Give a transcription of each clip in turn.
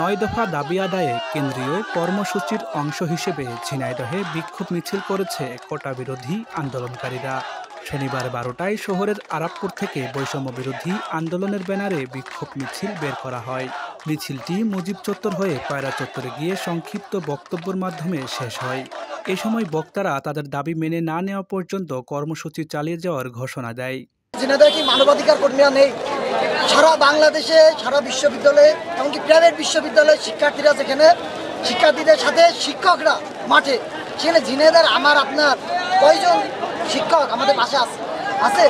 9 দফা দাবি আদায়ে কেন্দ্রীয় কর্মসূচির অংশ হিসেবে ঝিনাইদহে বিক্ষোভ মিছিল করেছে কোটা বিরোধী আন্দোলনকারীরা। শনিবার 12টায় শহরের আরাপপুর থেকে বৈষম্য বিরোধী আন্দোলনের ব্যানারে বিক্ষোভ মিছিল বের করা হয়। মিছিলটি মুজিব চত্বর হয়ে পায়রা চত্বরে গিয়ে সংক্ষিপ্ত বক্তব্যের মাধ্যমে শেষ হয়। এ সময় বক্তারা তাদের দাবি মেনে না নেওয়া পর্যন্ত কর্মসূচি চালিয়ে যাওয়ার ঘোষণা দেয়। ঝিনাইদহে কি মানবাধিকার কর্মীরা নেই? সারা বাংলাদেশে সারা বিশ্ববিদ্যালয়ে এমনকি প্রাইভেট বিশ্ববিদ্যালয়ের শিক্ষার্থীরা যেখানে শিক্ষার্থীদের সাথে শিক্ষকরা মাঠে, সেখানে ঝিনাইদহের আমার আপনার কয়জন শিক্ষক আমাদের পাশে আছে?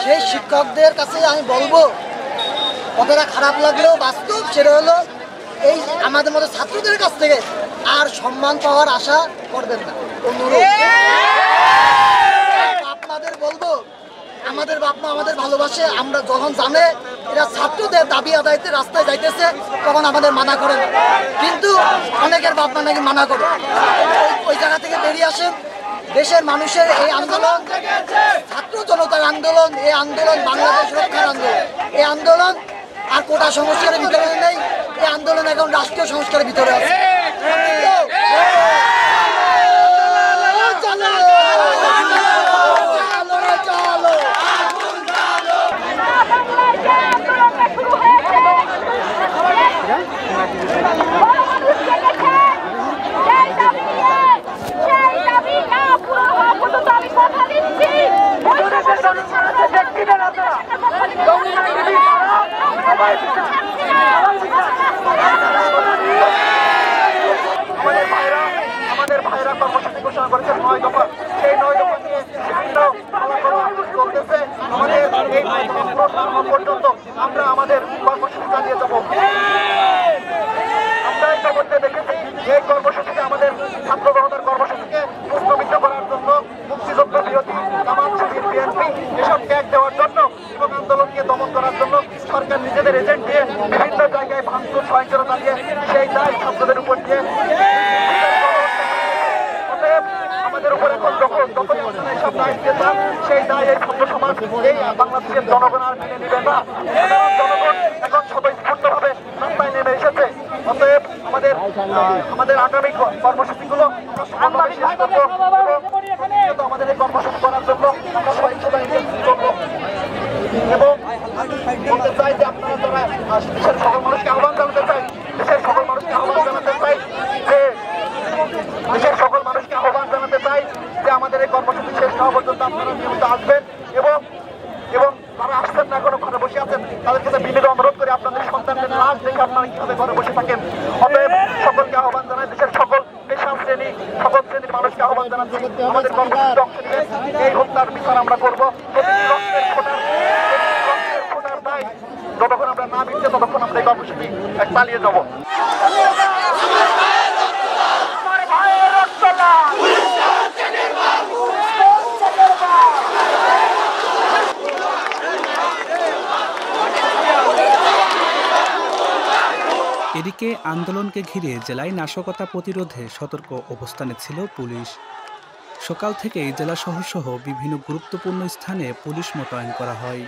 সেই শিক্ষকদের কাছে আমি বলবো, কতটা খারাপ লাগলেও বাস্তব সেটা হলো এই আমাদের মতো ছাত্রদের কাছ থেকে আর সম্মান পাওয়ার আশা করবেন না। অনুরোধ আপনাদের বলবো, আমাদের বাপ মা আমাদের ভালোবাসে, আমরা যখন জানে এরা ছাত্রদের দাবি আদায়তে রাস্তায় যাইতেছে তখন আমাদের মানা করে না, কিন্তু অনেকের বাপ মা নাকি মানা করে। ওই জায়গা থেকে বেরিয়ে আসেন। দেশের মানুষের এই আন্দোলন, ছাত্র জনতার আন্দোলন, এই আন্দোলন বাংলাদেশ রক্ষার আন্দোলন। এই আন্দোলন আর কোটা সংস্কারের ভিতরে নেই, এই আন্দোলন এখন রাষ্ট্রীয় সংস্কারের ভিতরে আছে। আমাদের ভাইরা কর্মসূচি ঘোষণা করেছে 9 দফা। সেই 9 দফা নিয়ে বিভিন্ন চলতেছে। আমাদের এই 9 দফা পর্যন্ত আমরা আমাদের কর্মসূচি চালিয়ে যাবো। আমরা ইতিমধ্যে দেখেছি এই কর্মসূচিকে, আমাদের ছাত্র জনতার কর্মসূচিকে প্রশ্নবিদ্ধ করার জন্য, মুক্তিযুদ্ধ বিরোধী জামাত, শিবির, বিএনপি এসব ট্যাগ দেওয়ার জন্য এবং আন্দোলনকে দমন করার জন্য সরকার নিজেদের এজেন্ট দিয়ে বিভিন্ন জায়গায় ভাঙচুর সহিংসতা দিয়ে সেই দায় ছাত্রদের উপর দিয়ে আমাদের উপর এখন যখনই আপনারা এইসব দায় দিয়ে যান, সেই দায় এই ছাত্র সমাজ, এই বাংলাদেশের জনগণ আর মেনে নেবে না। জনগণ এখন স্বতঃস্ফূর্তভাবে রাস্তায় নেমে এসেছে। অতএব আমাদের আগামী কর্মসূচিগুলো আমাদের এই কর্মসূচি করার জন্য আমরা সহিংসতা করবো এবং বলতে চাই যে আপনারা যারা দেশের সকল মানুষকে আহ্বান জানাতে চাই, দেশের সকল মানুষকে আহ্বান জানাতে চাই যে আমাদের এই কর্মসূচি শেষ হওয়া পর্যন্ত আপনারা নিয়মিত আসবেন এবং যারা আসছেন না, এখনো ঘরে বসে আছেন, তাদের কাছে বিনীত অনুরোধ করে আপনাদের সন্তানদের লাশ দেখে আপনারা কিভাবে ঘরে বসে থাকেন। অতএব সকলকে আহ্বান জানাই, দেশের সকল পেশা শ্রেণী, সকল শ্রেণীর মানুষকে আহ্বান জানাচ্ছি আমাদের কর্মসূচিতে অংশ নেবেন। এই হত্যার বিচার আমরা করবো। ফোটার দায় যতক্ষণ আমরা না মিটছে ততক্ষণ আমরা এই কর্মসূচি চালিয়ে যাবো। এদিকে আন্দোলনকে ঘিরে জেলায় নাশকতা প্রতিরোধে সতর্ক অবস্থানে ছিল পুলিশ। সকাল থেকেই জেলা শহরসহ বিভিন্ন গুরুত্বপূর্ণ স্থানে পুলিশ মোতায়েন করা হয়।